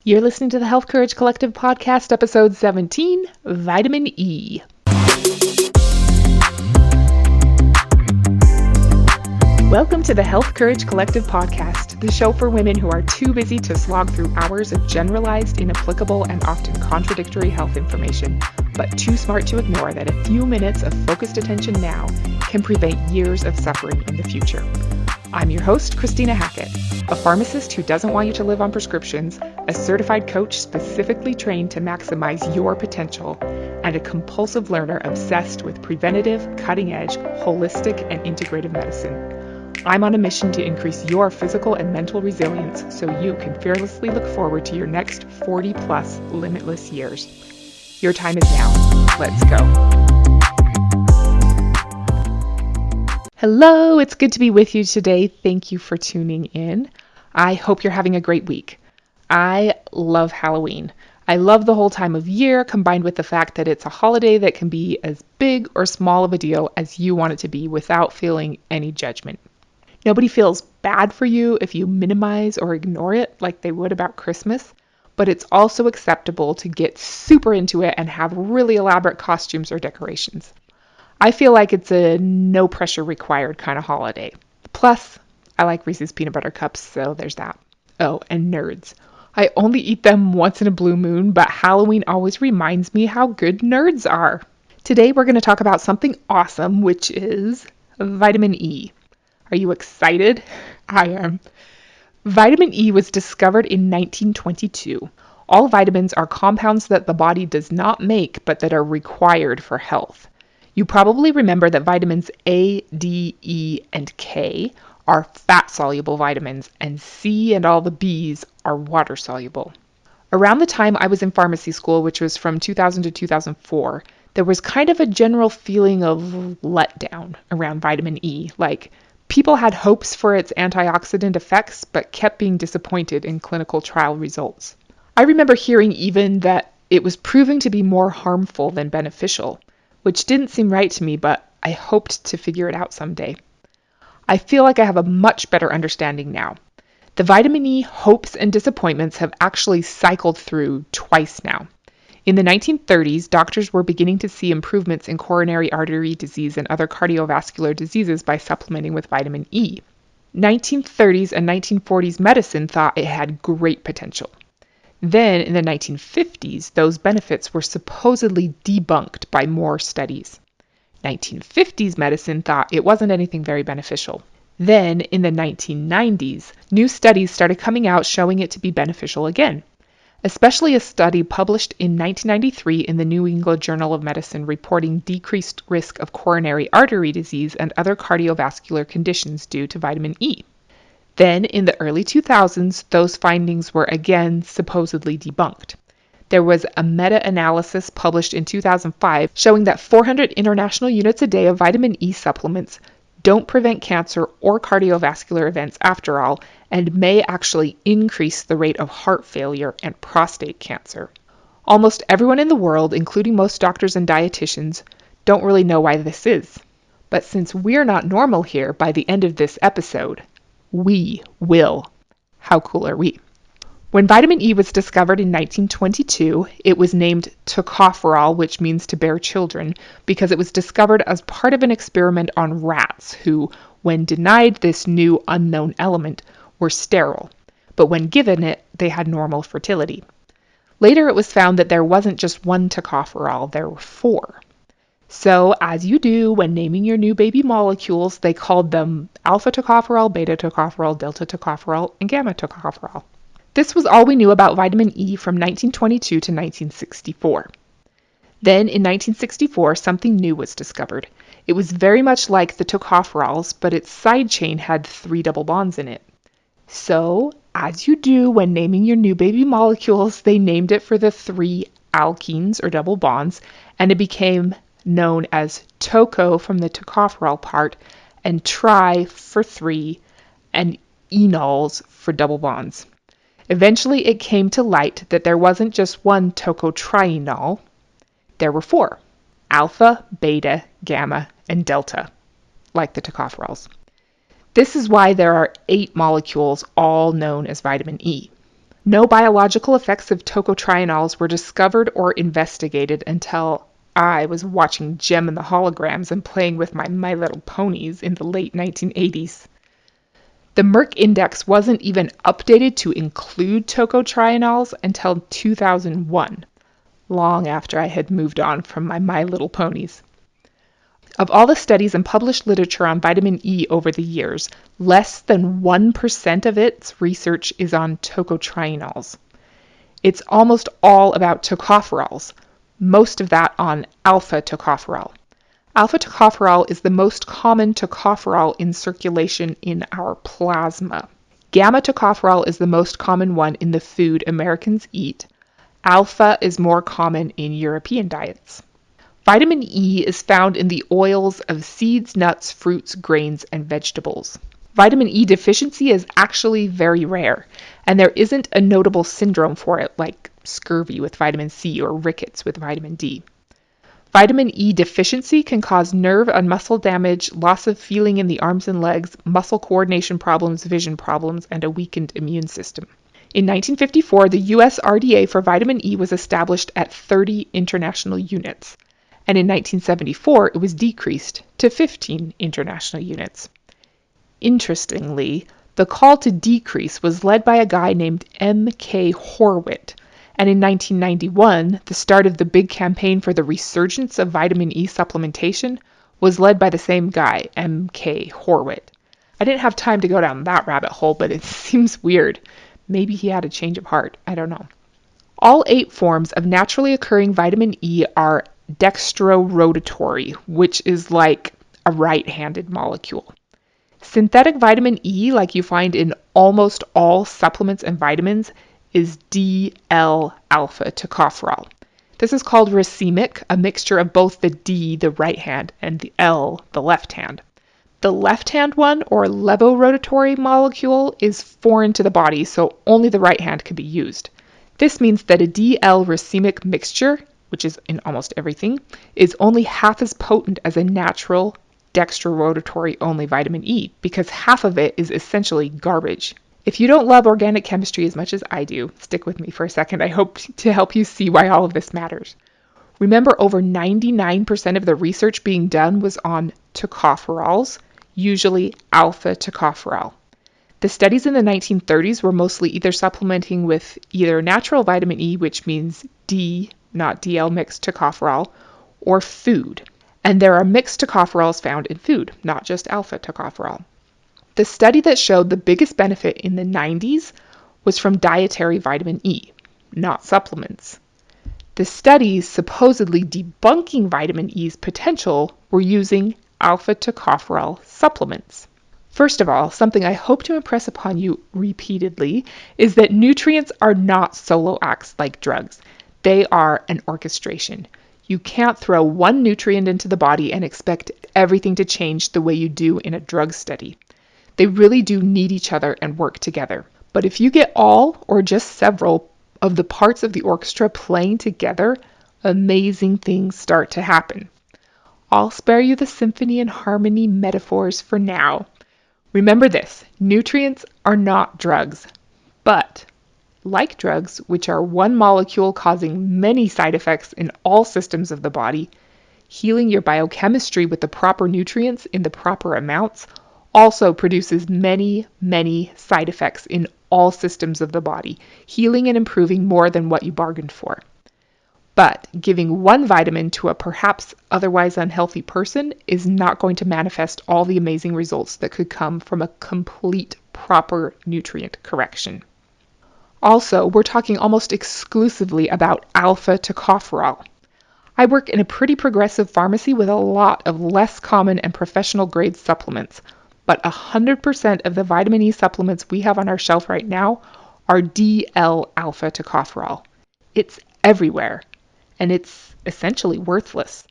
You're listening to the Health Courage Collective podcast, episode 17, Vitamin E. Welcome to the Health Courage Collective podcast, the show for women who are too busy to slog through hours of generalized, inapplicable, and often contradictory health information, but too smart to ignore that a few minutes of focused attention now can prevent years of suffering in the future. I'm your host, Christina Hackett, a pharmacist who doesn't want you to live on prescriptions, a certified coach specifically trained to maximize your potential, and a compulsive learner obsessed with preventative, cutting-edge, holistic, and integrative medicine. I'm on a mission to increase your physical and mental resilience so you can fearlessly look forward to your next 40-plus limitless years. Your time is now. Let's go. Hello, it's good to be with you today. Thank you for tuning in. I hope you're having a great week. I love Halloween. I love the whole time of year, combined with the fact that it's a holiday that can be as big or small of a deal as you want it to be without feeling any judgment. Nobody feels bad for you if you minimize or ignore it like they would about Christmas, but it's also acceptable to get super into it and have really elaborate costumes or decorations. I feel like it's a no pressure required kind of holiday. Plus, I like Reese's peanut butter cups, so there's that. Oh, and nerds. I only eat them once in a blue moon, but Halloween always reminds me how good nerds are. Today we're going to talk about something awesome, which is vitamin E. Are you excited? I am. Vitamin E was discovered in 1922. All vitamins are compounds that the body does not make, but that are required for health. You probably remember that vitamins A, D, E, and K are fat-soluble vitamins, and C and all the Bs are water-soluble. Around the time I was in pharmacy school, which was from 2000 to 2004, there was kind of a general feeling of letdown around vitamin E. Like, people had hopes for its antioxidant effects, but kept being disappointed in clinical trial results. I remember hearing even that it was proving to be more harmful than beneficial, which didn't seem right to me, but I hoped to figure it out someday. I feel like I have a much better understanding now. The vitamin E hopes and disappointments have actually cycled through twice now. In the 1930s, doctors were beginning to see improvements in coronary artery disease and other cardiovascular diseases by supplementing with vitamin E. 1930s and 1940s medicine thought it had great potential. Then, in the 1950s, those benefits were supposedly debunked by more studies. 1950s medicine thought it wasn't anything very beneficial. Then, in the 1990s, new studies started coming out showing it to be beneficial again, especially a study published in 1993 in the New England Journal of Medicine reporting decreased risk of coronary artery disease and other cardiovascular conditions due to vitamin E. Then, in the early 2000s, those findings were again supposedly debunked. There was a meta-analysis published in 2005 showing that 400 international units a day of vitamin E supplements don't prevent cancer or cardiovascular events after all, and may actually increase the rate of heart failure and prostate cancer. Almost everyone in the world, including most doctors and dietitians, don't really know why this is. But since we're not normal here by the end of this episode, we will. How cool are we? When vitamin E was discovered in 1922, it was named tocopherol, which means to bear children, because it was discovered as part of an experiment on rats who, when denied this new unknown element, were sterile. But when given it, they had normal fertility. Later it was found that there wasn't just one tocopherol, there were 4. So, as you do when naming your new baby molecules, they called them alpha tocopherol, beta tocopherol, delta tocopherol, and gamma tocopherol. This was all we knew about vitamin E from 1922 to 1964. Then, in 1964, something new was discovered. It was very much like the tocopherols, but its side chain had 3 double bonds in it. So, as you do when naming your new baby molecules, they named it for the 3 alkenes or double bonds, and it became known as toco from the tocopherol part, and tri for 3, and enols for double bonds. Eventually it came to light that there wasn't just one tocotrienol, there were 4, alpha, beta, gamma, and delta, like the tocopherols. This is why there are 8 molecules all known as vitamin E. No biological effects of tocotrienols were discovered or investigated until I was watching Gem and the Holograms and playing with My Little Ponies in the late 1980s. The Merck Index wasn't even updated to include tocotrienols until 2001, long after I had moved on from My Little Ponies. Of all the studies and published literature on vitamin E over the years, less than 1% of its research is on tocotrienols. It's almost all about tocopherols, most of that on alpha tocopherol. Alpha tocopherol is the most common tocopherol in circulation in our plasma. Gamma tocopherol is the most common one in the food Americans eat. Alpha is more common in European diets. Vitamin E is found in the oils of seeds, nuts, fruits, grains, and vegetables. Vitamin E deficiency is actually very rare, and there isn't a notable syndrome for it like scurvy with vitamin C or rickets with vitamin D. Vitamin E deficiency can cause nerve and muscle damage, loss of feeling in the arms and legs, muscle coordination problems, vision problems, and a weakened immune system. In 1954, the US RDA for vitamin E was established at 30 international units, and in 1974 it was decreased to 15 international units. Interestingly, the call to decrease was led by a guy named M.K. Horwit, and in 1991, the start of the big campaign for the resurgence of vitamin E supplementation was led by the same guy, M.K. Horwit. I didn't have time to go down that rabbit hole, but it seems weird. Maybe he had a change of heart. I don't know. All 8 forms of naturally occurring vitamin E are dextrorotatory, which is like a right-handed molecule. Synthetic vitamin E, like you find in almost all supplements and vitamins, is DL-alpha tocopherol. This is called racemic, a mixture of both the D, the right hand, and the L, the left hand. The left hand one, or levorotatory molecule, is foreign to the body, so only the right hand can be used. This means that a DL racemic mixture, which is in almost everything, is only half as potent as a natural dextrorotatory only vitamin E, because half of it is essentially garbage. If you don't love organic chemistry as much as I do, stick with me for a second. I hope to help you see why all of this matters. Remember, over 99% of the research being done was on tocopherols, usually alpha tocopherol. The studies in the 1930s were mostly either supplementing with either natural vitamin E, which means D, not DL mixed tocopherol, or food. And there are mixed tocopherols found in food, not just alpha tocopherol. The study that showed the biggest benefit in the 90s was from dietary vitamin E, not supplements. The studies supposedly debunking vitamin E's potential were using alpha tocopherol supplements. First of all, something I hope to impress upon you repeatedly is that nutrients are not solo acts like drugs. They are an orchestration. You can't throw one nutrient into the body and expect everything to change the way you do in a drug study. They really do need each other and work together. But if you get all or just several of the parts of the orchestra playing together, amazing things start to happen. I'll spare you the symphony and harmony metaphors for now. Remember this, nutrients are not drugs, but like drugs, which are one molecule causing many side effects in all systems of the body, healing your biochemistry with the proper nutrients in the proper amounts also produces many, many side effects in all systems of the body, healing and improving more than what you bargained for. But giving one vitamin to a perhaps otherwise unhealthy person is not going to manifest all the amazing results that could come from a complete proper nutrient correction. Also, we're talking almost exclusively about alpha tocopherol. I work in a pretty progressive pharmacy with a lot of less common and professional grade supplements, but 100% of the vitamin E supplements we have on our shelf right now are DL-alpha tocopherol. It's everywhere, and it's essentially worthless.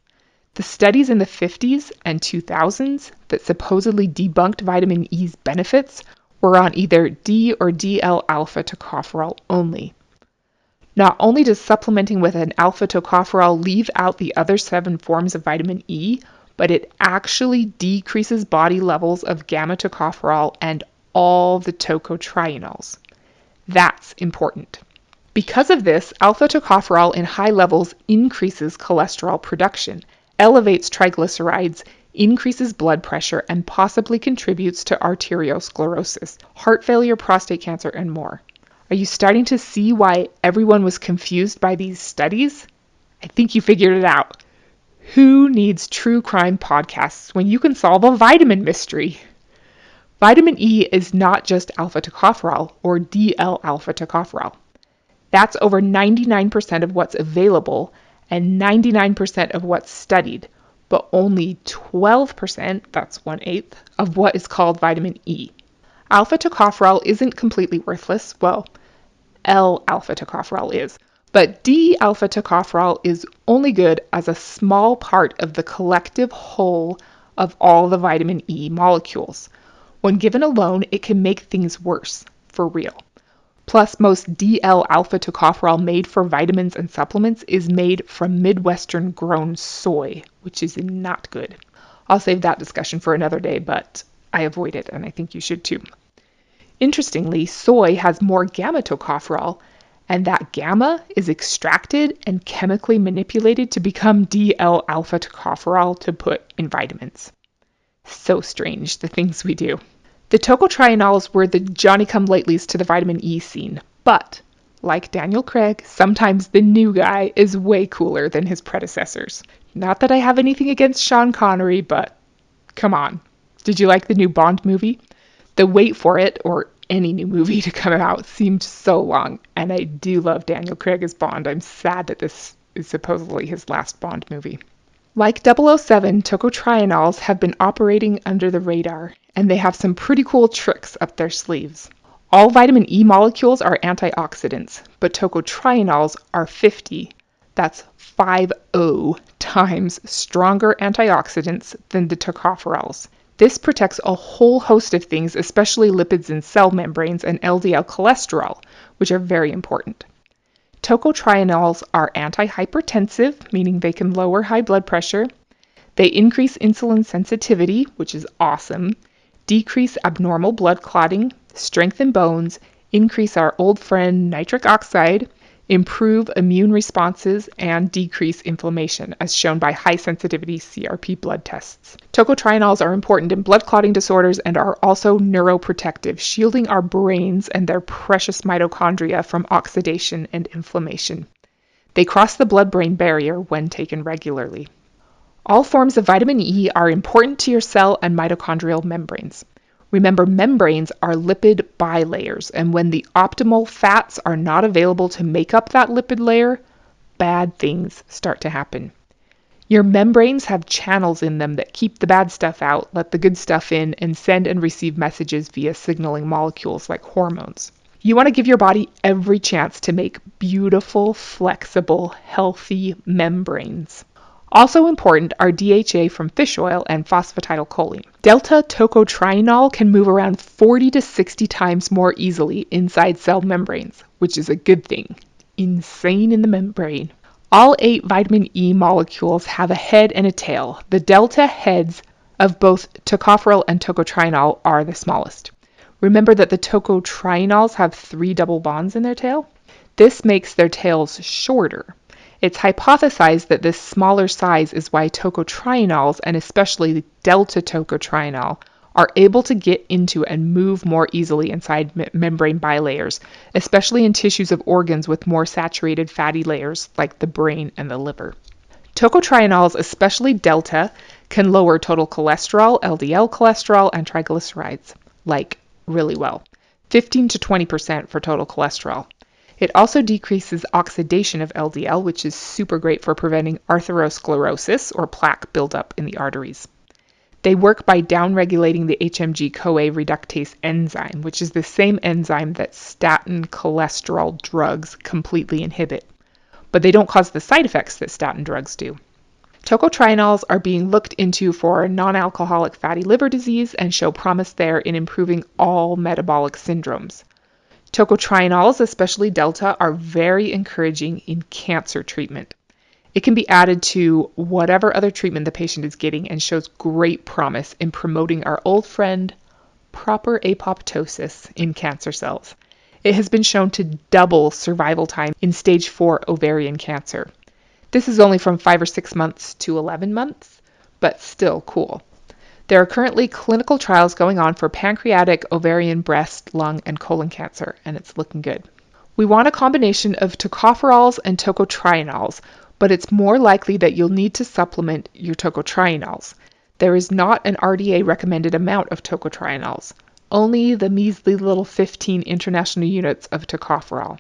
The studies in the 50s and 2000s that supposedly debunked vitamin E's benefits were on either D or DL-alpha tocopherol only. Not only does supplementing with an alpha tocopherol leave out the other 7 forms of vitamin E, but it actually decreases body levels of gamma tocopherol and all the tocotrienols. That's important. Because of this, alpha tocopherol in high levels increases cholesterol production, elevates triglycerides, increases blood pressure, and possibly contributes to arteriosclerosis, heart failure, prostate cancer, and more. Are you starting to see why everyone was confused by these studies? I think you figured it out. Who needs true crime podcasts when you can solve a vitamin mystery? Vitamin E is not just alpha tocopherol or DL-alpha tocopherol. That's over 99% of what's available and 99% of what's studied, but only 12%, that's 1/8, of what is called vitamin E. Alpha tocopherol isn't completely worthless. Well, L-alpha tocopherol is, but D-alpha tocopherol is only good as a small part of the collective whole of all the vitamin E molecules. When given alone, it can make things worse, for real. Plus, most DL-alpha tocopherol made for vitamins and supplements is made from Midwestern grown soy, which is not good. I'll save that discussion for another day, but I avoid it, and I think you should too. Interestingly, soy has more gamma tocopherol, and that gamma is extracted and chemically manipulated to become DL-alpha tocopherol to put in vitamins. So strange, the things we do. The tocotrienols were the Johnny-come-latelys to the vitamin E scene, but, like Daniel Craig, sometimes the new guy is way cooler than his predecessors. Not that I have anything against Sean Connery, but come on. Did you like the new Bond movie? The wait for it, or any new movie to come out, seemed so long, and I do love Daniel Craig as Bond. I'm sad that this is supposedly his last Bond movie. Like 007, tocotrienols have been operating under the radar, and they have some pretty cool tricks up their sleeves. All vitamin E molecules are antioxidants, but tocotrienols are 50, that's 50 times stronger antioxidants than the tocopherols. This protects a whole host of things, especially lipids in cell membranes and LDL cholesterol, which are very important. Tocotrienols are antihypertensive, meaning they can lower high blood pressure. They increase insulin sensitivity, which is awesome, decrease abnormal blood clotting, strengthen bones, increase our old friend nitric oxide, improve immune responses, and decrease inflammation, as shown by high-sensitivity CRP blood tests. Tocotrienols are important in blood clotting disorders and are also neuroprotective, shielding our brains and their precious mitochondria from oxidation and inflammation. They cross the blood-brain barrier when taken regularly. All forms of vitamin E are important to your cell and mitochondrial membranes. Remember, membranes are lipid bilayers, and when the optimal fats are not available to make up that lipid layer, bad things start to happen. Your membranes have channels in them that keep the bad stuff out, let the good stuff in, and send and receive messages via signaling molecules like hormones. You want to give your body every chance to make beautiful, flexible, healthy membranes. Also important are DHA from fish oil and phosphatidylcholine. Delta tocotrienol can move around 40 to 60 times more easily inside cell membranes, which is a good thing. Insane in the membrane. All 8 vitamin E molecules have a head and a tail. The delta heads of both tocopherol and tocotrienol are the smallest. Remember that the tocotrienols have 3 double bonds in their tail? This makes their tails shorter. It's hypothesized that this smaller size is why tocotrienols, and especially delta tocotrienol, are able to get into and move more easily inside membrane bilayers, especially in tissues of organs with more saturated fatty layers like the brain and the liver. Tocotrienols, especially delta, can lower total cholesterol, LDL cholesterol, and triglycerides, like really well. 15 to 20% for total cholesterol. It also decreases oxidation of LDL, which is super great for preventing atherosclerosis or plaque buildup in the arteries. They work by downregulating the HMG-CoA reductase enzyme, which is the same enzyme that statin cholesterol drugs completely inhibit. But they don't cause the side effects that statin drugs do. Tocotrienols are being looked into for non-alcoholic fatty liver disease and show promise there in improving all metabolic syndromes. Tocotrienols, especially delta, are very encouraging in cancer treatment. It can be added to whatever other treatment the patient is getting and shows great promise in promoting our old friend, proper apoptosis in cancer cells. It has been shown to double survival time in stage 4 ovarian cancer. This is only from 5 or 6 months to 11 months, but still cool. There are currently clinical trials going on for pancreatic, ovarian, breast, lung, and colon cancer, and it's looking good. We want a combination of tocopherols and tocotrienols, but it's more likely that you'll need to supplement your tocotrienols. There is not an RDA recommended amount of tocotrienols, only the measly little 15 international units of tocopherol.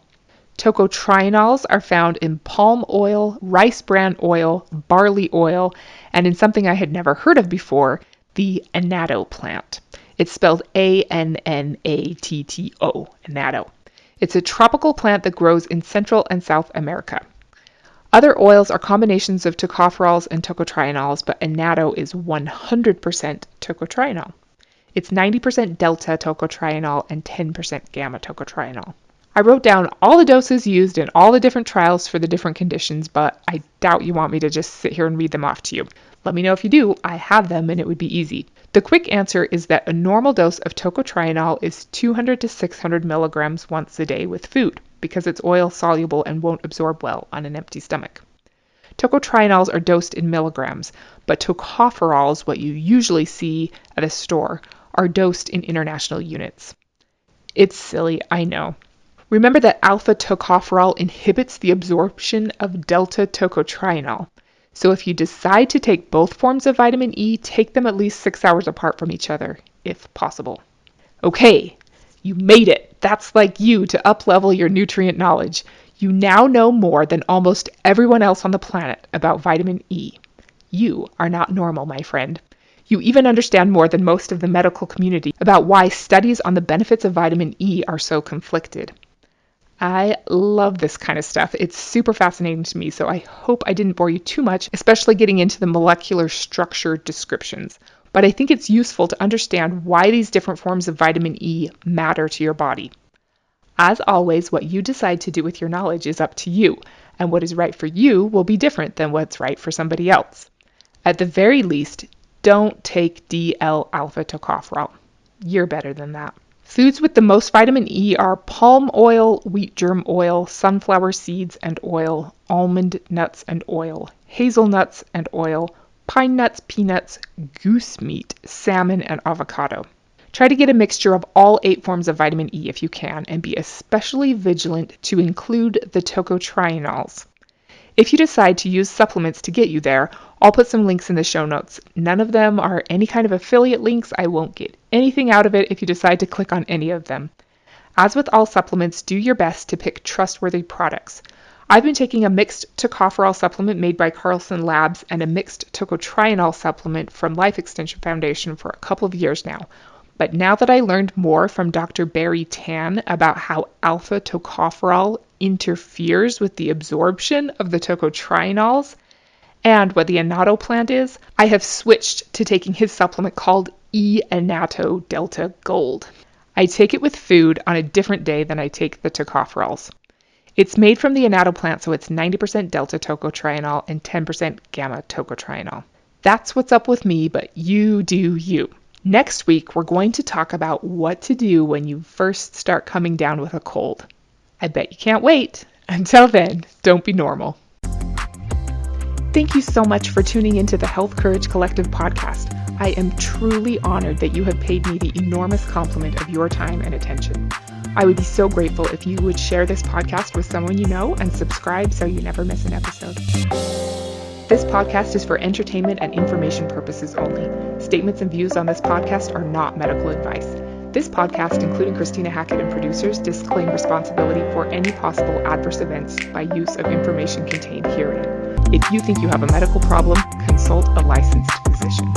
Tocotrienols are found in palm oil, rice bran oil, barley oil, and in something I had never heard of before, the annatto plant. It's spelled A-N-N-A-T-T-O, annatto. It's a tropical plant that grows in Central and South America. Other oils are combinations of tocopherols and tocotrienols, but annatto is 100% tocotrienol. It's 90% delta tocotrienol and 10% gamma tocotrienol. I wrote down all the doses used in all the different trials for the different conditions, but I doubt you want me to just sit here and read them off to you. Let me know if you do. I have them and it would be easy. The quick answer is that a normal dose of tocotrienol is 200 to 600 milligrams once a day with food, because it's oil soluble and won't absorb well on an empty stomach. Tocotrienols are dosed in milligrams, but tocopherols, what you usually see at a store, are dosed in international units. It's silly, I know. Remember that alpha tocopherol inhibits the absorption of delta tocotrienol. So if you decide to take both forms of vitamin E, take them at least 6 hours apart from each other, if possible. Okay, you made it. That's like you to uplevel your nutrient knowledge. You now know more than almost everyone else on the planet about vitamin E. You are not normal, my friend. You even understand more than most of the medical community about why studies on the benefits of vitamin E are so conflicted. I love this kind of stuff. It's super fascinating to me, so I hope I didn't bore you too much, especially getting into the molecular structure descriptions. But I think it's useful to understand why these different forms of vitamin E matter to your body. As always, what you decide to do with your knowledge is up to you, and what is right for you will be different than what's right for somebody else. At the very least, don't take DL-alpha tocopherol. You're better than that. Foods with the most vitamin E are palm oil, wheat germ oil, sunflower seeds and oil, almond nuts and oil, hazelnuts and oil, pine nuts, peanuts, goose meat, salmon, and avocado. Try to get a mixture of all 8 forms of vitamin E if you can, and be especially vigilant to include the tocotrienols. If you decide to use supplements to get you there, I'll put some links in the show notes. None of them are any kind of affiliate links. I won't get anything out of it if you decide to click on any of them. As with all supplements, do your best to pick trustworthy products. I've been taking a mixed tocopherol supplement made by Carlson Labs and a mixed tocotrienol supplement from Life Extension Foundation for a couple of years now. But now that I learned more from Dr. Barry Tan about how alpha tocopherol interferes with the absorption of the tocotrienols and what the annatto plant is, I have switched to taking his supplement called E-annatto Delta Gold. I take it with food on a different day than I take the tocopherols. It's made from the annatto plant, so it's 90% delta tocotrienol and 10% gamma tocotrienol. That's what's up with me, but you do you. Next week, we're going to talk about what to do when you first start coming down with a cold. I bet you can't wait. Until then, don't be normal. Thank you so much for tuning into the Health Courage Collective podcast. I am truly honored that you have paid me the enormous compliment of your time and attention. I would be so grateful if you would share this podcast with someone you know and subscribe so you never miss an episode. This podcast is for entertainment and information purposes only. Statements and views on this podcast are not medical advice. This podcast, including Christina Hackett and producers, disclaim responsibility for any possible adverse events by use of information contained herein. If you think you have a medical problem, consult a licensed physician.